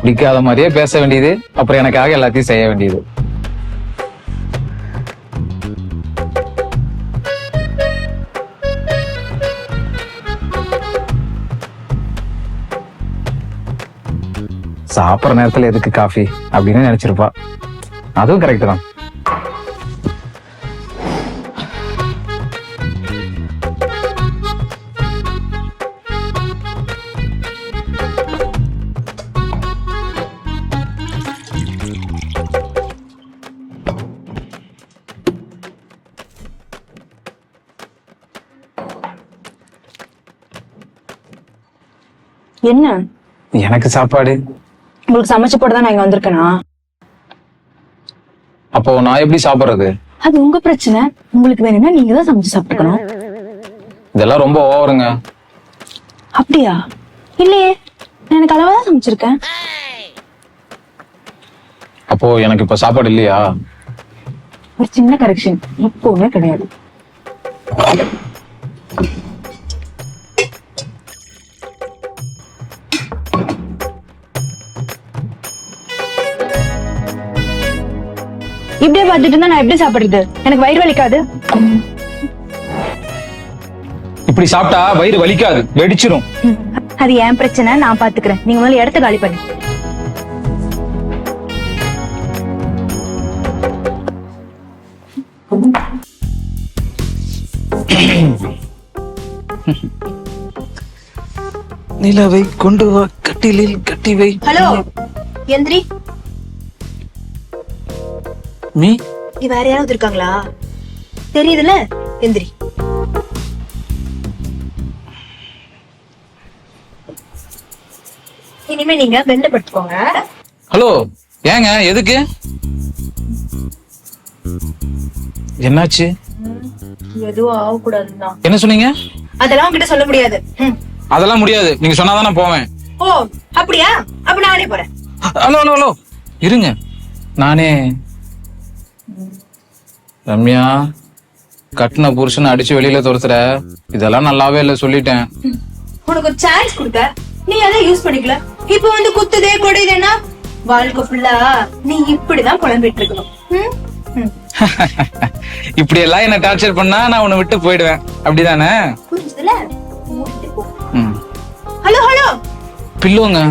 பிடிக்காத மாதிரியே பேச வேண்டியது, அப்புறம் எனக்காக எல்லாத்தையும் செய்ய வேண்டியது. சாப்பிட்ற நேரத்துல எதுக்கு காஃபி அப்படின்னு நினைச்சிருப்பா. அதுவும் கரெக்ட் தான். என்ன எனக்கு சாப்பாடு. உங்களுக்கு சமைச்சு போட்டு தான் நான் இங்க வந்திருக்கேனா? அப்போ நான் எப்படி சாப்பிடுறது? அது உங்க பிரச்சனை. உங்களுக்கு வேணும்னா நீங்க தான் சமைச்சு சாப்பிட்டுக்கணும். இதெல்லாம் ரொம்ப ஓவருங்க. அப்படியா? இல்லையே, நான் எனக்கு அளவா தான் சமைச்சிருக்கேன். அப்போ எனக்கு இப்ப சாப்பாடு இல்லையா? ஒரு சின்ன கரெக்ஷன், இப்பவுமே கிடையாது. இப்படியே பார்த்துட்டு இருந்தா நான் எப்படி சாப்பிடுறது? எனக்கு வயிறு வலிக்காது. இப்படி சாப்பிட்டா வயிறு வலிக்காது, வெடிச்சிரும். அது என் பிரச்சனை, நான் பாத்துக்கிறேன். நீங்க முதல்ல இடத்த காலி பண்ணு. நிலவை கொண்டு வா, கட்டிலில் கட்டி வை. ஹலோ எந்திரி. மீ நீ வேற யாராவது இருக்காங்களா? தெரியுதுல, எந்திரி. இனிமே நீங்க வெள்ள படுத்துக்கோங்க. ஹலோ, ஏங்க எதுக்கு? என்னாச்சு? எதுவும் ஆகக்கூடாதுதான். என்ன சொன்னீங்க? அதெல்லாம் உங்ககிட்ட சொல்ல முடியாது. அதெல்லாம் முடியாது, நீங்க சொன்னாதான் நான் போவேன். ஓ அப்படியா? அப்ப நானே போறேன். ஹலோ ஹலோ ஹலோ, இருங்க. நானே. ரம்யா, கட்டின புருஷனை அடிச்சு வெளியில துரத்துற, இதெல்லாம் நல்லாவே இல்ல, சொல்லிட்டேன். உனக்கு ஒரு சான்ஸ் கொடுத்த, நீ அதை யூஸ் பண்ணிக்கல. இப்ப வந்து குத்துதே கொடையுதேன்னா வாழ்க்கை ஃபுல்லா நீ இப்படிதான் புலம்பிட்டு இருக்கணும். இப்படி எல்லாம் என்ன டார்ச்சர் பண்ணா நான் உன்னை விட்டு போயிடுவேன், அப்படிதானே? புரிஞ்சுதுல? Hello hello பில்லுங்க.